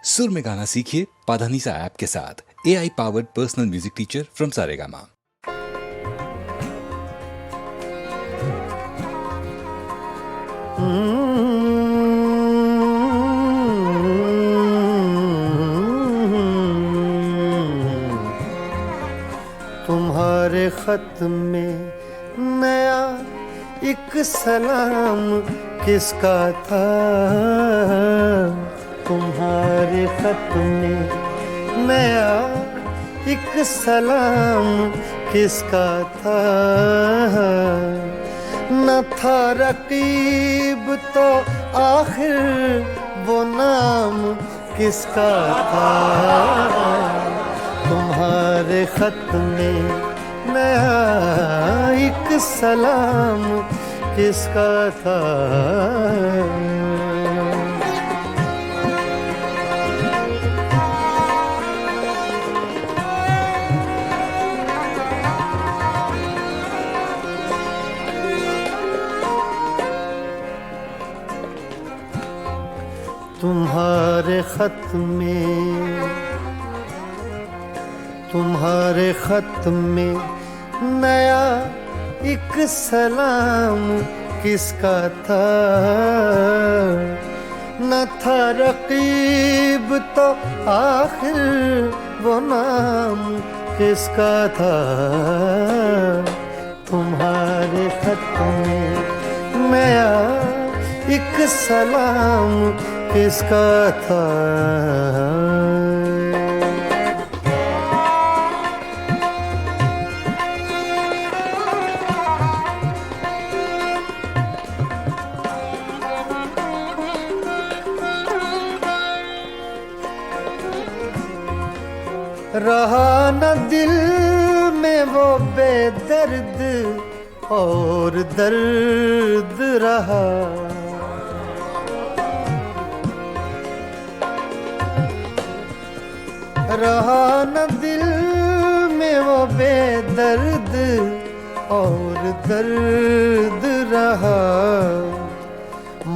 सुर में गाना सीखिए पाधानीसा ऐप के साथ। AI powered personal music teacher from Saregama. तुम्हारे खत में नया एक सलाम किसका था? तुम्हारे खत में नया एक सलाम किसका था? न था रकीब तो आखिर वो नाम किसका था? तुम्हारे खत में नया एक सलाम किसका था? तुम्हारे खत में नया एक सलाम किसका था? न था रकीब तो आखिर वो नाम किसका था? तुम्हारे खत में नया एक सलाम किसका था? रहा न दिल में वो बेदर्द और दर्द रहा। रहा न दिल में वो बेदर्द और दर्द रहा।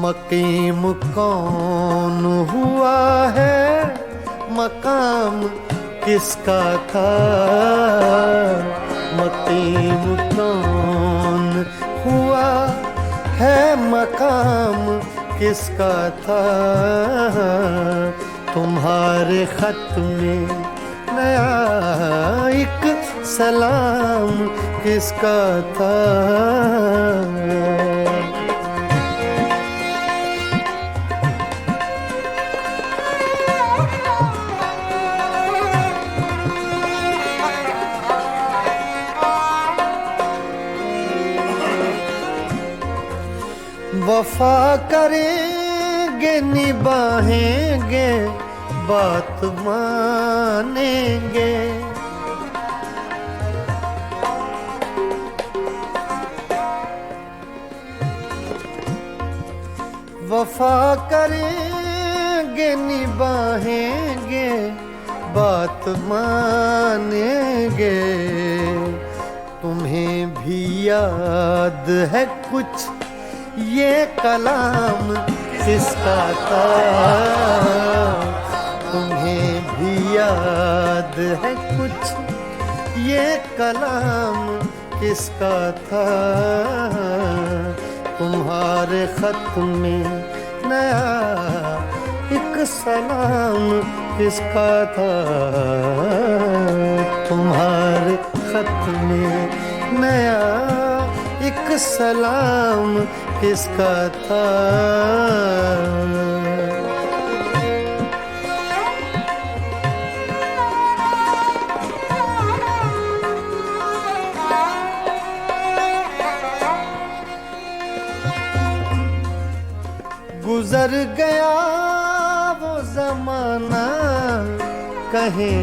मकीम कौन हुआ है, मकाम किसका था? मकीम कौन हुआ है, मकाम किसका था? तुम्हारे खत में नया एक सलाम किसका था? वफा करेंगे निभाएंगे बात मानेंगे। वफा करेंगे निभाएंगे बात मानेंगे। तुम्हें भी याद है कुछ ये कलाम किसका था? तुम्हें भी याद है कुछ ये कलाम किसका था? तुम्हारे खत में नया एक सलाम किसका था? तुम्हारे खत में नया एक सलाम किसका था? गुजर गया वो जमाना, कहें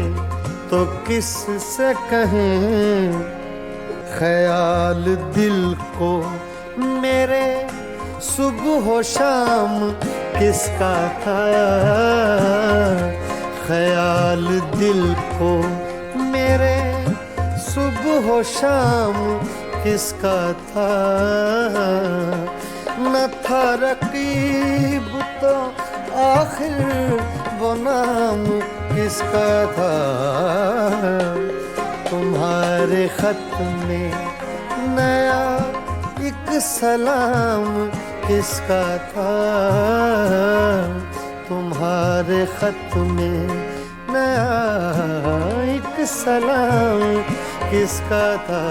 तो किस से कहें? ख्याल दिल को मेरे सुबह शाम किसका था? ख्याल दिल को मेरे सुबह शाम किसका था? न था रकीब तो आखिर वो नाम किसका था, तुम्हारे खत में नया एक सलाम किसका था, तुम्हारे खत में नया एक सलाम किसका था।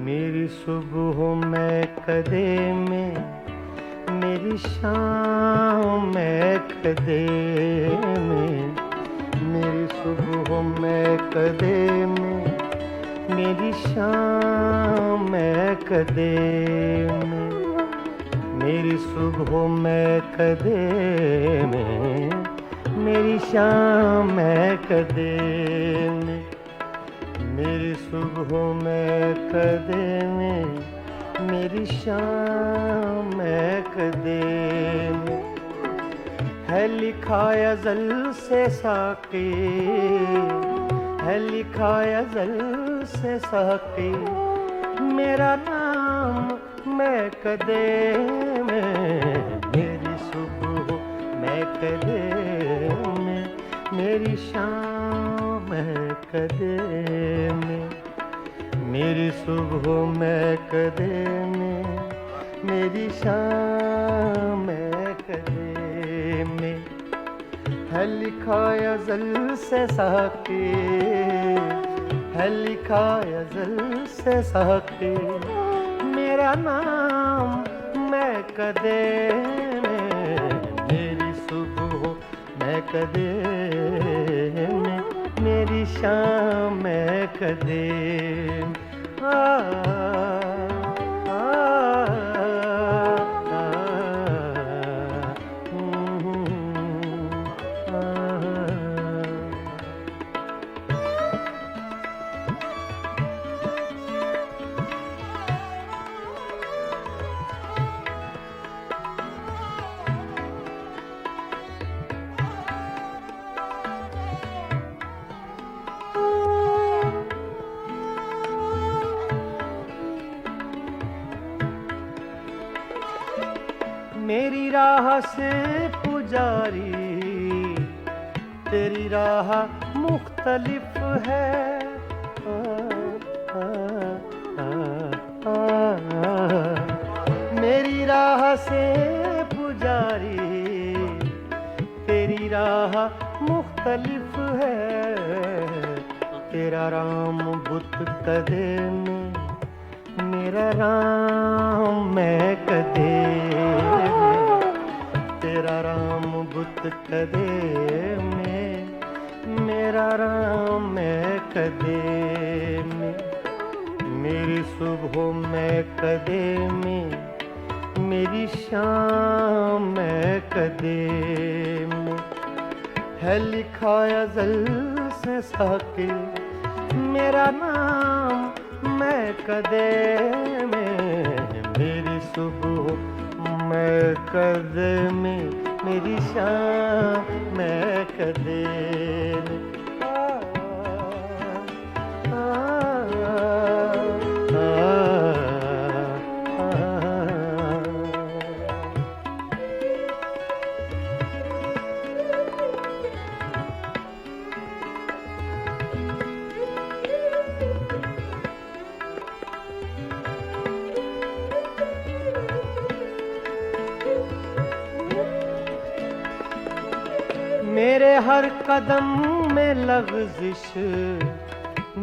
मेरी सुबह में कदे में, मेरी शाम में कदे में, मेरी सुबह में कदे में, मेरी शाम में कदे में, मेरी सुबह में कदे में, मेरी शाम में कदे में, मेरी सुबह में कदे में, मेरी शाम में कदे में, है लिखा अज़ल से साक़ी, है लिखा अज़ल से साक़ी, मेरा नाम मैं कदे में, मेरी सुबह मैं कदे में, मेरी शाम मैं कदे में, मेरी सुबह मैं कदे में, मेरी शाम मैं कदे में, है लिखा अज़ल से साक़ी, है लिखा अज़ल से साक़ी, मेरा नाम मैं कदे में, मेरी सुबह मैं कदे में, मेरी शाम मैं कदे में। मेरी राह से पुजारी, तेरी राह मुख्तलिफ है, मेरी राह से पुजारी, तेरी राह मुख्तलिफ है, तेरा राम बुत कदे में, मेरा राम मैं कदे में, तेरा राम बुत कदे में, मेरा राम मैं कदे में, मेरी सुबह मैं कदे में, मेरी शाम मैं कदे में, है लिखा अज़ल से साक़ी, मेरा नाम मैं कदे में, मेरी सुबह मैं कदे में, मेरी शाम मैं कदे में। मेरे हर कदम में लग़ज़िश,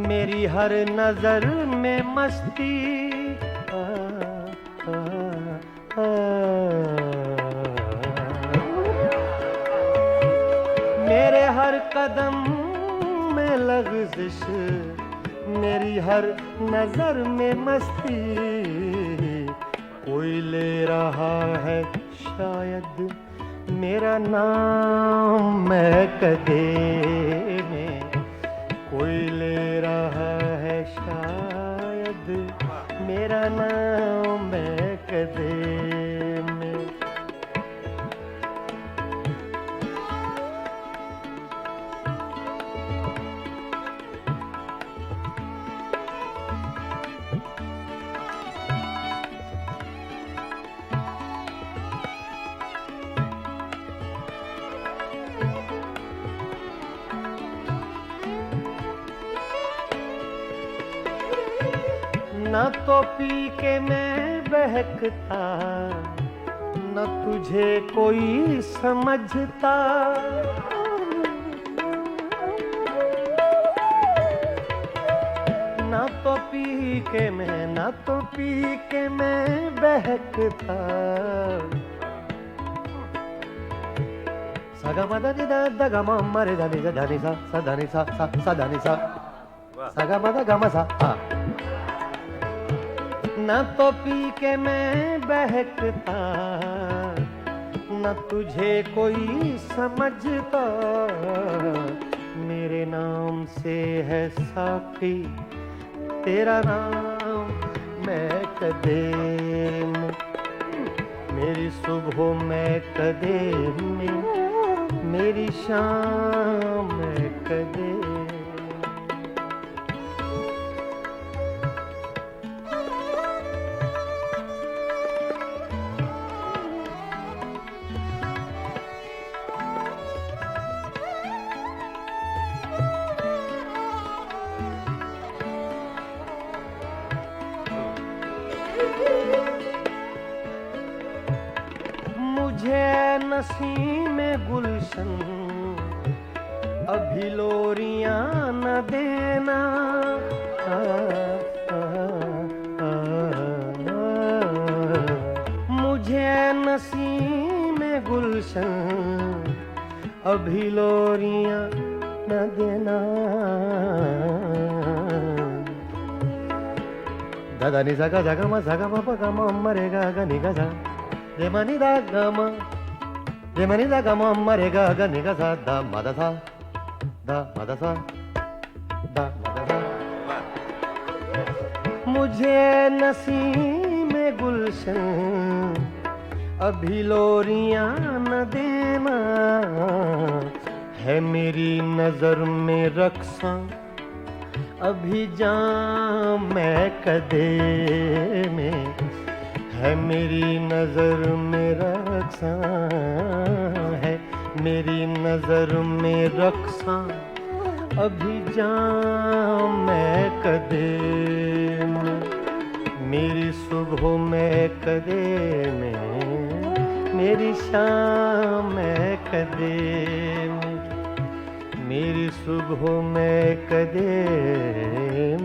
मेरी हर नज़र में मस्ती, मेरे हर कदम में लग़ज़िश, मेरी हर नजर में मस्ती, कोई ले रहा है शायद मेरा नाम महकदे में, कोई ले रहा है शायद मेरा नाम महकदे में। न तो पी के मैं बहकता, न तुझे कोई समझता, न तो पी के मैं, न तो पी के मैं बहकता। सगा मदा नि दा दा गा मा मा रे धा नि सा सा धा नि सा सा धा नि सा, सगा मदा गा मा सा। न तो पी के मैं बहकता, न तुझे कोई समझता, मेरे नाम से है साकी तेरा नाम महकदे में, मेरी सुबह महकदे में, मेरी शाम महकदे। मुझे नसीम गुलशन अभी लोरियां न देना, मुझे नसीम गुलशन अभी लोरियां न देना। दादा नि सा गा मा गा मा मा रे गा गा नि गा सा, रे मा नि दा गा मा, रे मा नि दा गा मा मा रे गा गा नि गा सा, दा मा दा सा, दा मा दा सा, दा मा दा सा। मुझे नसीम गुलशन अभी लोरियां न देना, है मेरी नजर में रक्सा अभी जाम महकदे में, है मेरी नजर में रक्सा, है मेरी नजर में रक्सा अभी जाम महकदे में, मेरी सुबह महकदे में, मेरी शाम महकदे में, मेरी सुबह महकदे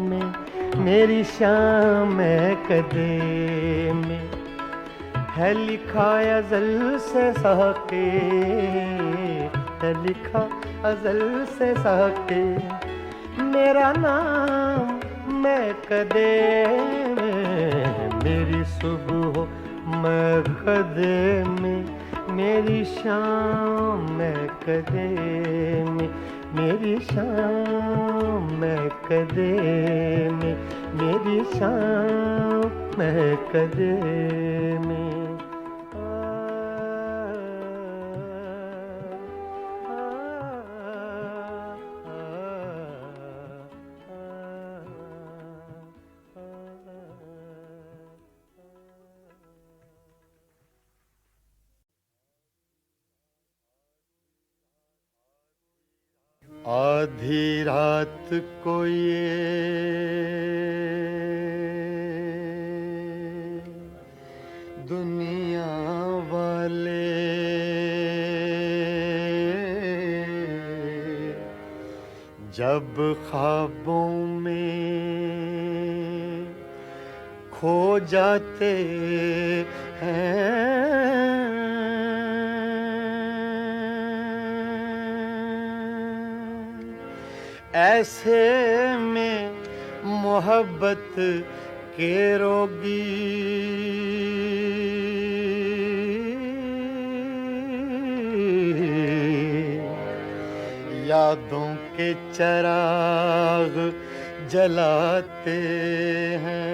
में, मेरी शाम महकदे में, है लिखा अज़ल से साके, है लिखा अज़ल से साके, मेरा नाम महकदे में, मेरी सुबह महकदे में, मेरी शाम महकदे में, मेरी शाम महकदे में, मेरी शाम महकदे में। आधी रात को ये दुनिया वाले जब ख्वाबों में खो जाते हैं, ऐसे में मोहब्बत के रोगी यादों के चराग जलाते हैं,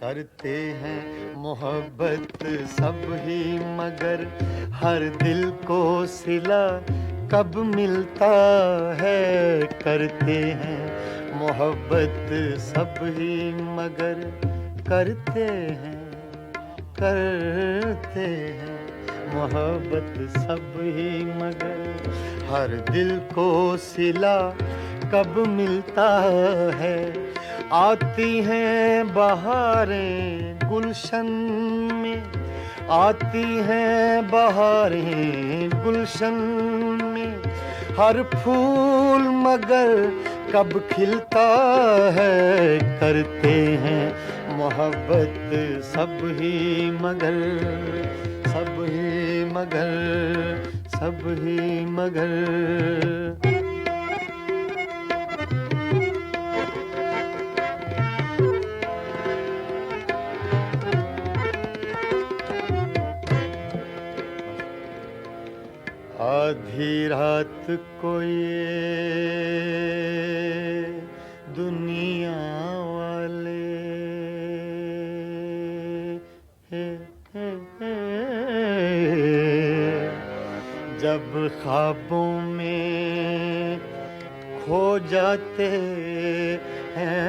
करते हैं मोहब्बत सब ही मगर हर दिल को सिला कब मिलता है। करते हैं मोहब्बत सब ही मगर करते हैं मोहब्बत सब ही मगर हर दिल को सिला कब मिलता है। आती हैं बहारें गुलशन में, आती हैं बहारें गुलशन में, हर फूल मगर कब खिलता है। करते हैं मोहब्बत सब ही मगर, सब ही मगर, सब ही मगर। आधी रात को ये दुनिया वाले जब ख्वाबों में खो जाते हैं,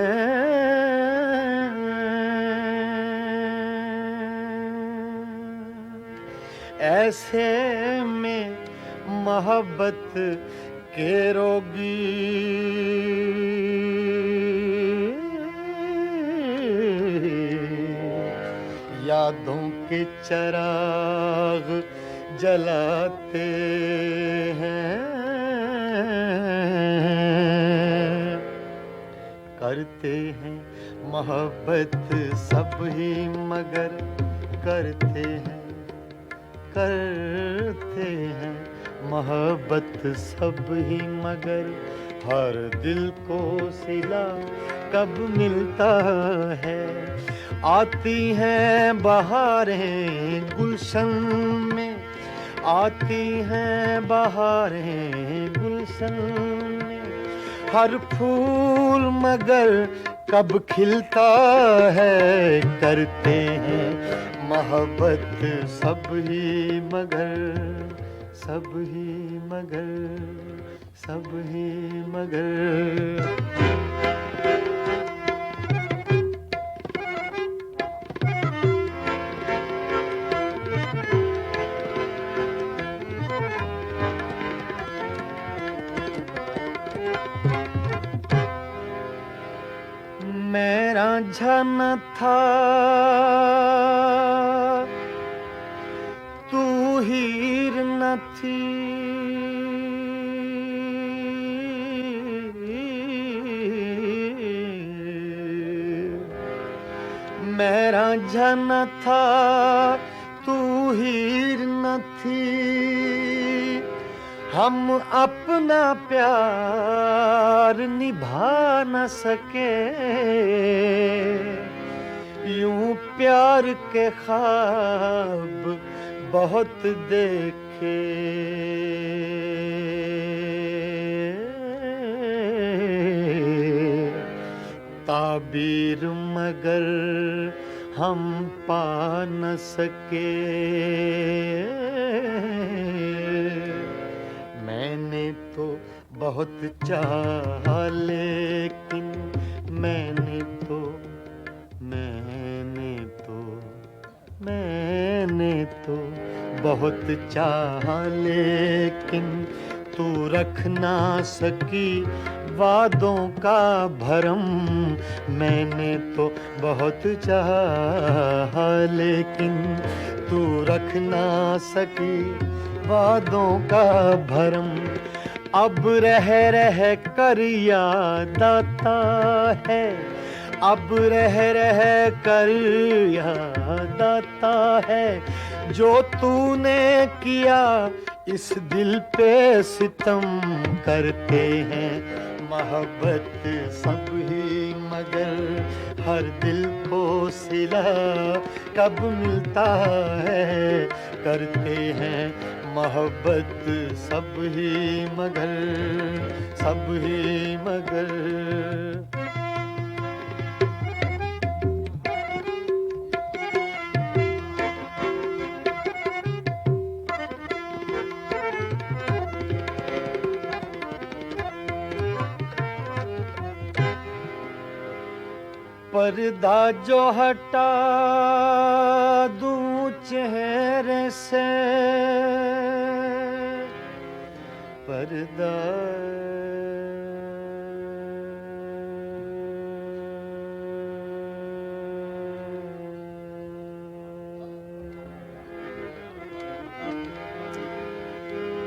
ऐसे में मोहब्बत के रोगी यादों के चराग जलाते हैं, करते हैं मोहब्बत सब ही मगर करते हैं मोहब्बत सब ही मगर हर दिल को सिला कब मिलता है। आती हैं बहारें गुलशन में, आती हैं बहारें गुलशन में, हर फूल मगर कब खिलता है। करते हैं मोहब्बत सब ही मगर, सब ही मगर, सब ही मगर। मेरा जन था तू हीर न थी, मेरा जन था तू हीर न थी, हम अपना प्यार निभा न सके। यूं प्यार के ख्वाब बहुत देखे, ताबीर मगर हम पा न सके। मैंने तो बहुत चाहा लेकिन मैंने तो बहुत चाहा लेकिन तू रख ना सकी वादों का भरम। मैंने तो बहुत चाहा लेकिन तू रख ना सकी वादों का भरम। अब रह कर याद आता है, अब रह कर याद आता है जो तूने किया इस दिल पे सितम करते हैं मोहब्बत सब ही मगर हर दिल को सिला कब मिलता है करते हैं मोहब्बत सब ही मगर पर्दा जो हटा दूं चेहरे से पर्दा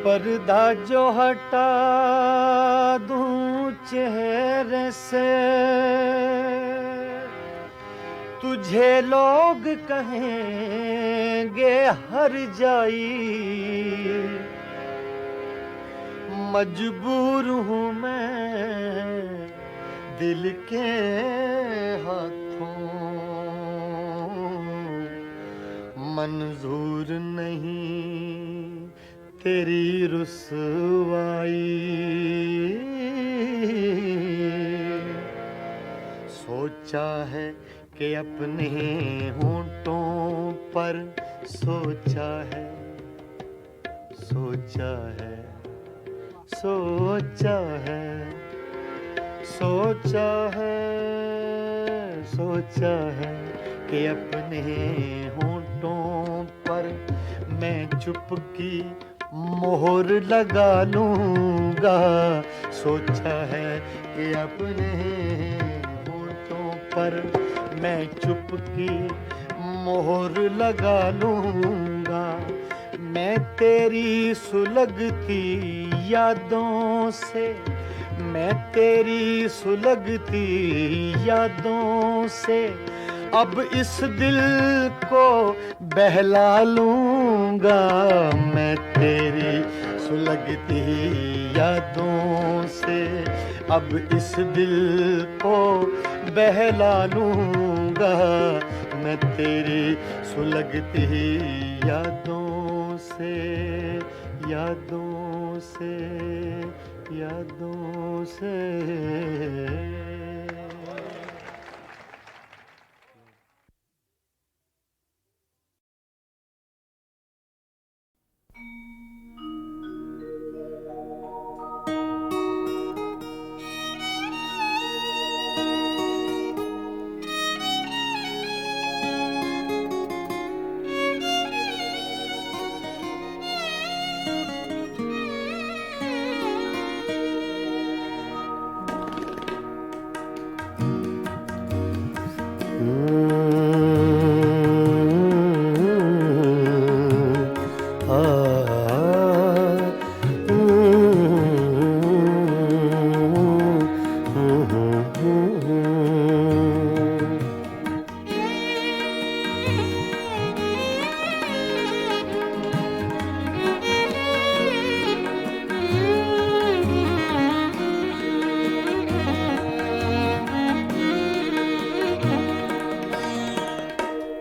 पर्दा जो हटा दूं चेहरे से तुझे लोग कहेंगे हर जाई मजबूर हूँ मैं दिल के हाथों मंजूर नहीं तेरी रुसवाई सोचा है कि अपने होंठों पर सोचा है सोचा है सोचा है सोचा है सोचा है कि अपने होंठों पर मैं चुपकी मोहर लगा लूंगा सोचा है कि अपने होंठों पर मैं चुपकी मोहर लगा लूंगा मैं तेरी सुलगती यादों से मैं तेरी सुलगती यादों से अब इस दिल को बहला लूंगा मैं तेरी सुलगती यादों से अब इस दिल को बहला लूंगा मैं तेरी सुलगती यादों से यादों से यादों से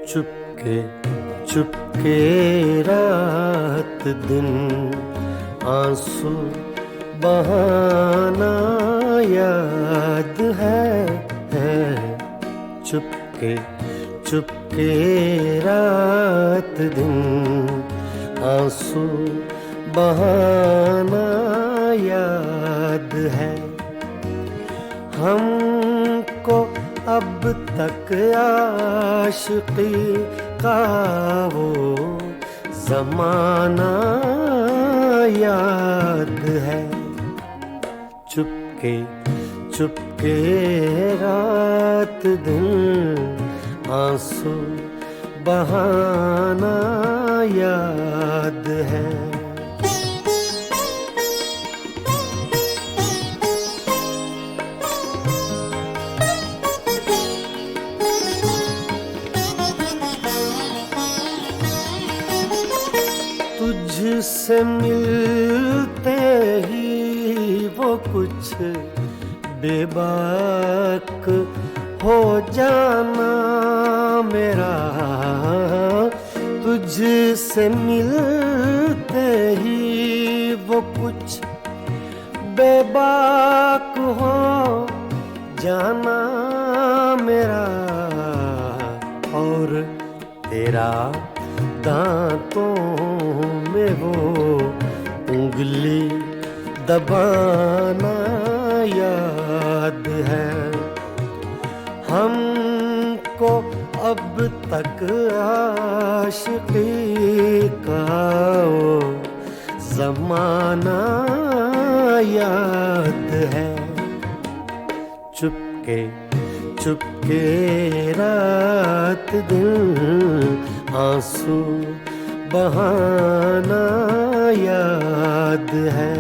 चुपके चुपके रात दिन आंसू बहाना याद है चुपके चुपके रात दिन आंसू बहाना याद है हमको अब तक आशिकी का वो ज़माना याद है चुपके चुपके रात दिन आंसू बहाना याद है तुझसे मिलते ही वो कुछ बेबाक हो जाना मेरा, तुझसे मिलते ही वो कुछ बेबाक हो जाना मेरा, और तेरा दांतों में वो उंगली दबाना याद है। हमको अब तक आशिकी का वो ज़माना याद है। चुपके चुपके रात दिन आंसू बहाना याद है।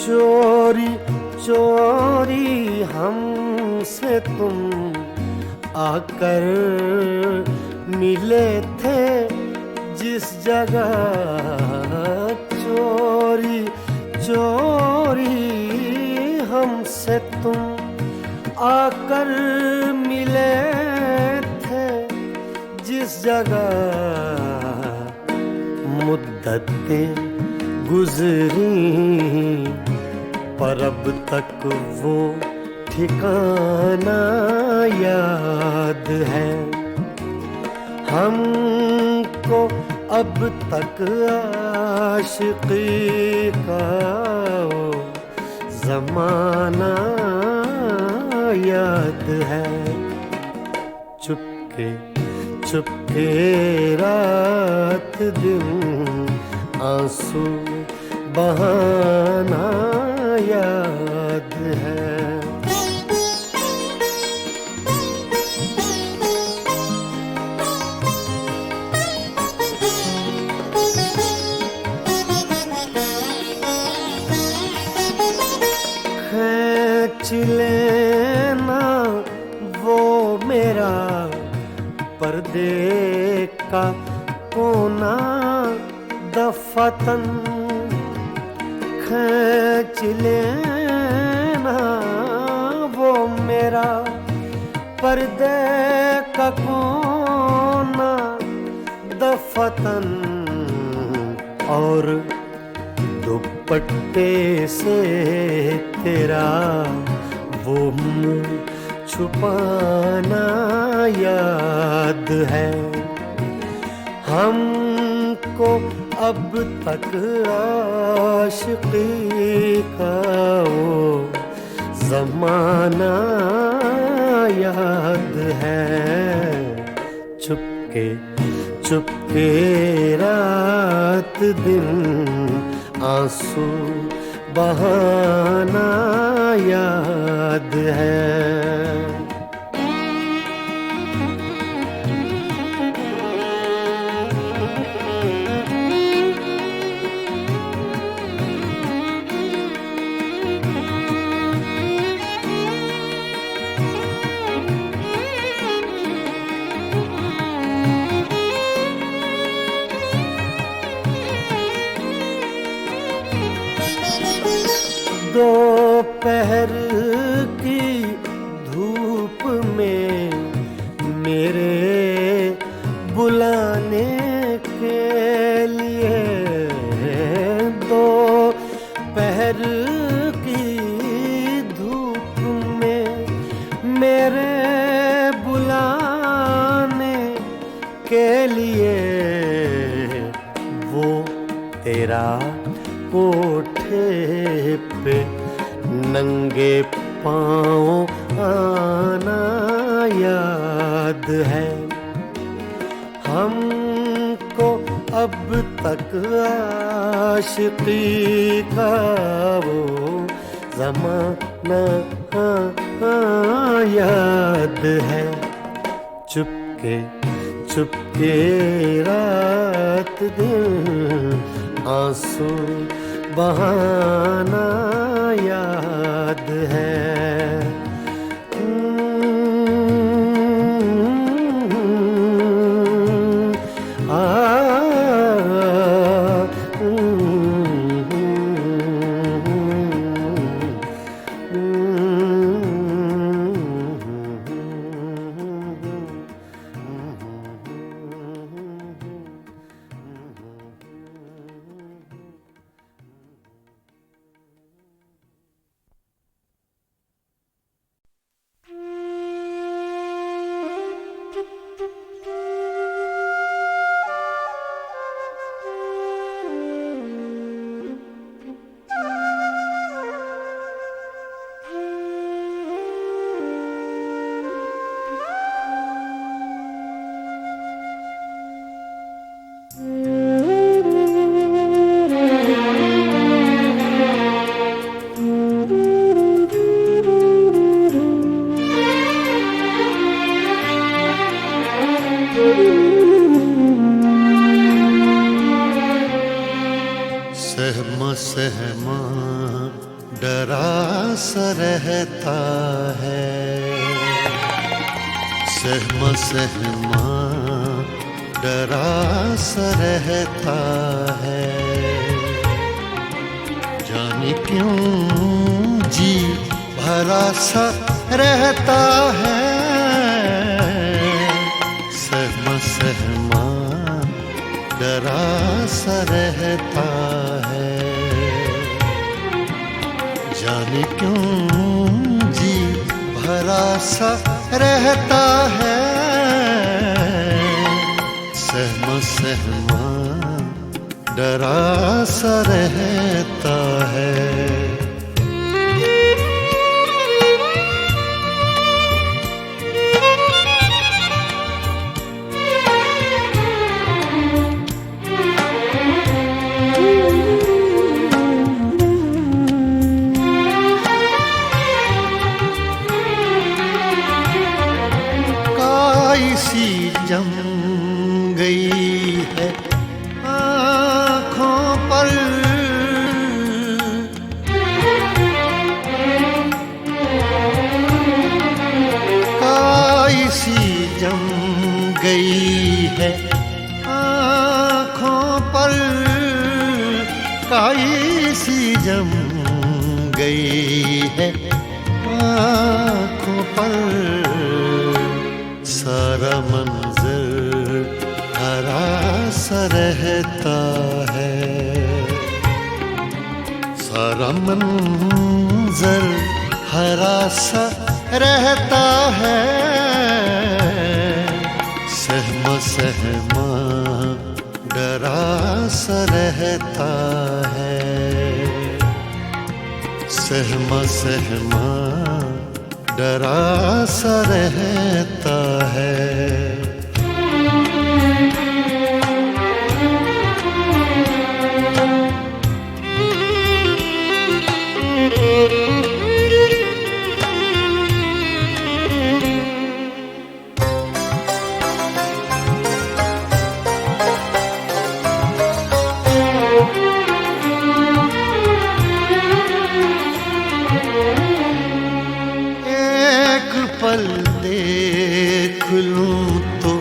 चोरी चोरी हमसे तुम आकर मिले थे जिस जगह, चोरी चोरी हमसे तुम आकर मिले थे जिस जगह, मुद्दतें गुजरी पर अब तक वो ठिकाना याद है। हमको अब तक आशिकी का वो ज़माना याद है। चुपके चुपके रात दिन आंसू बहाना याद है। खींच लेना वो मेरा पर्दे का कोना दफतन, खींच लेना वो मेरा पर्दे का कोना दफतन, और दुपट्टे से तेरा वो मुँह छुपाना याद है। हमको अब तक आशिकी का वो ज़माना याद है। चुपके चुपके रात दिन आंसू बहाना याद है। दोपहर की धूप में मेरे बुलाने के लिए, दोपहर की धूप में मेरे बुलाने के लिए, वो तेरा कोठे पे नंगे पाँव आना याद है। हमको अब तक आशिकी का वो जमाना याद है, चुपके चुपके रात दिन आंसू बहाना याद है। सहमा डरा सा रहता है, सहमा डरा सा रहता है, जाने क्यों जी भरा सा रहता है। सहमा डरा सा रहता है, जाने क्यों जी भरा सा रहता है। सहमा डरा सा रहता है। सी जम गई है आँखों पर, काई सी जम गई है आँखों पर, काई सी जम गई है आँखों पर। सारा मंजर हरा सा रहता है, सारा मंजर हरा सा रहता है। सहमा डरा सा रहता है, सहमा डरा सा रहता है। पल देख लूं तो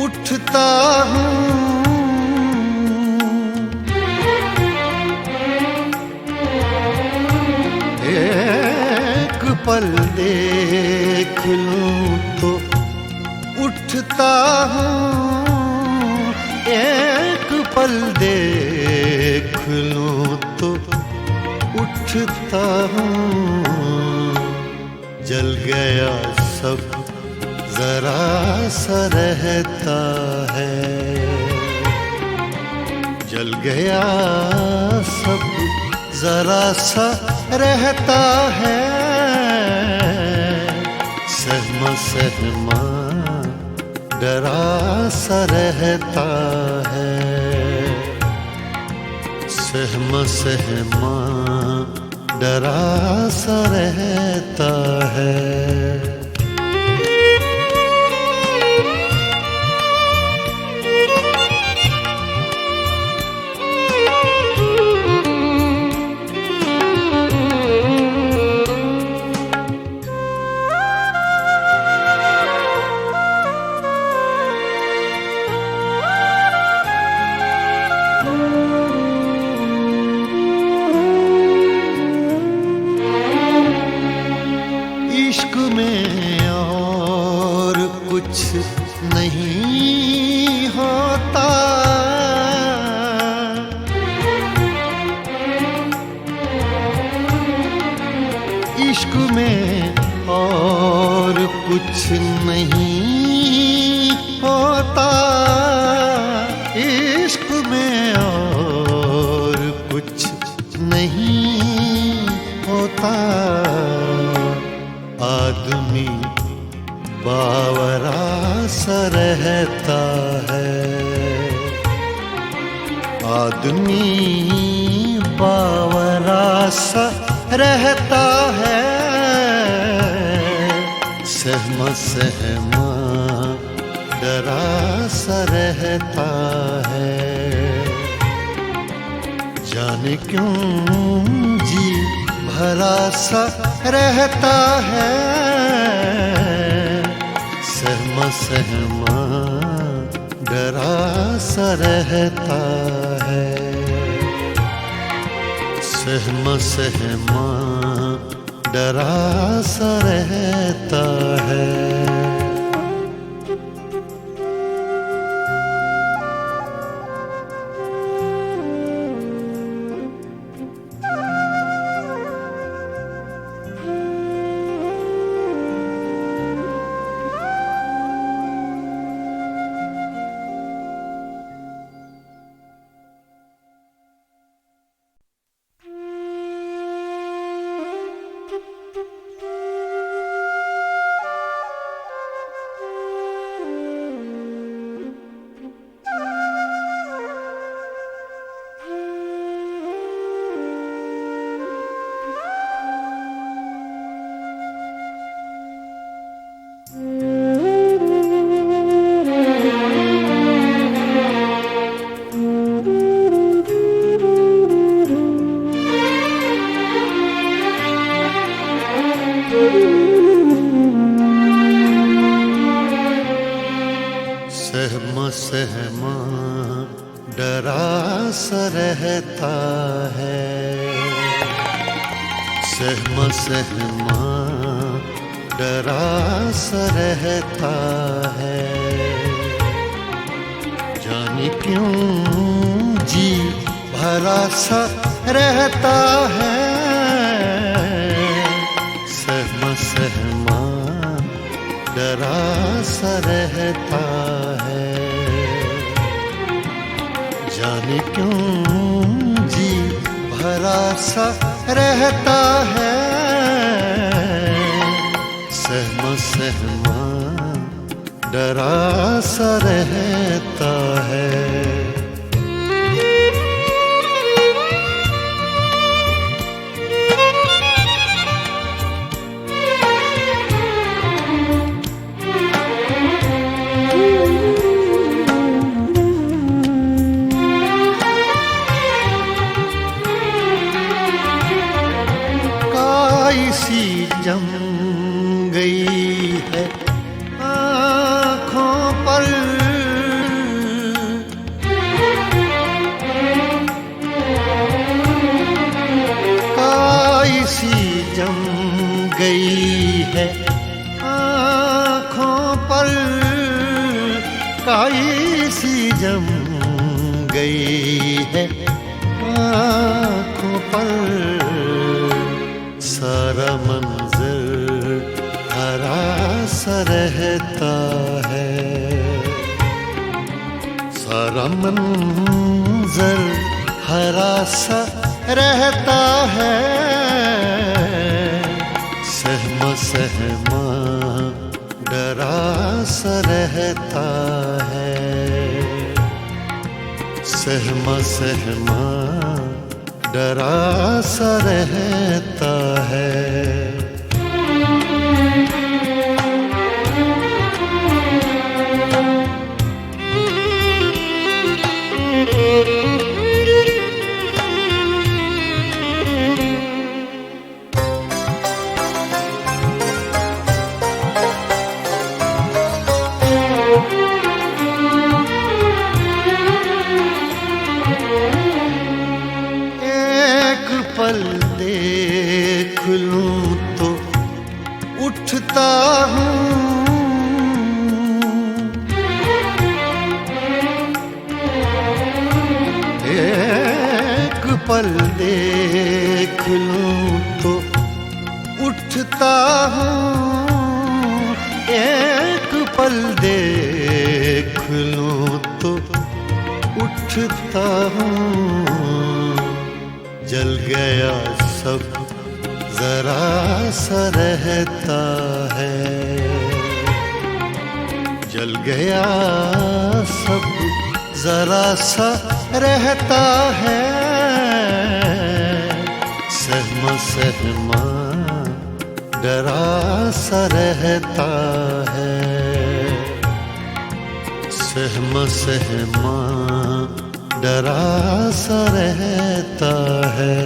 उठता हूँ, एक पल देख लूं तो उठता हूँ, एक पल देख लूं तो उठता हूँ। जल गया सब जरा सा रहता है, जल गया सब जरा सा रहता है। सहमा डरा सा रहता है, सहमा डरा सा रहता है। इश्क में और कुछ नहीं होता, इश्क में और कुछ नहीं होता, इश्क में और कुछ नहीं होता। आदमी बावरा सा रहता है, आदमी बावरा सा रहता है। सहमा सहमा डरा सा रहता है। जाने क्यों जी भरा सा रहता है। सहमा सहमा डरा सा रहता है। सहमा सहमा डरा सा रहता है। सहमा सहमा डरा सा रहता है। सहमा सहमा डरा सा रहता है। जाने क्यों जी भरा सा रहता है। सहमा सहमा डरा सा रहता है। जाने क्यों जी भरा सा रहता है। सहमा सहमा डरा सा रहता है। सी जम गई है आँखों पर, काई सी जम गई है आँखों पर, काई सी जम गई है आँखों पर। सारा मंजर हरा सा रहता है। सारा मंजर हरा सा रहता है। सहमा सहमा डरा सा रहता है। सहमा सहमा डरा सा रहता है। पल देख लूं तो उठता हूँ, एक पल देख लूं तो उठता हूँ, एक पल देख लूं तो उठता हूँ। जल गया सब जरा सा रहता है, जल गया सब जरा सा रहता है। सहमा सहमा डरा सा रहता है, सहमा सहमा डरा सा रहता है।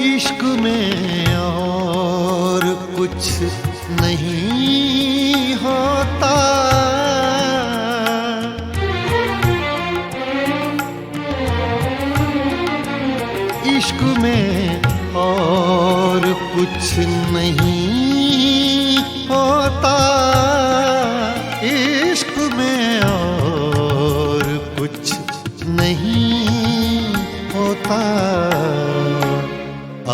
इश्क में और कुछ नहीं होता, इश्क में और कुछ नहीं होता, इश्क में और कुछ नहीं होता।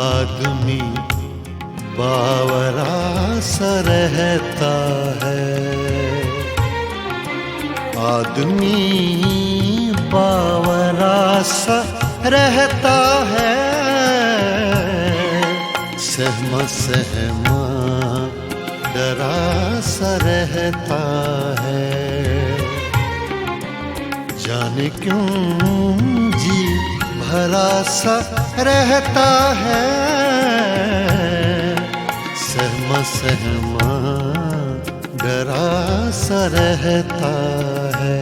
आदमी बावरा सा रहता है, आदमी बावरा सा रहता है। सहमा सहमा डरा सा रहता है, जाने क्यों जी भरा सा रहता है। सहमा सहमा डरा सा रहता है,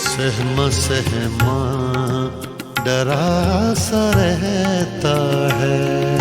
सहमा सहमा डरा सा रहता है।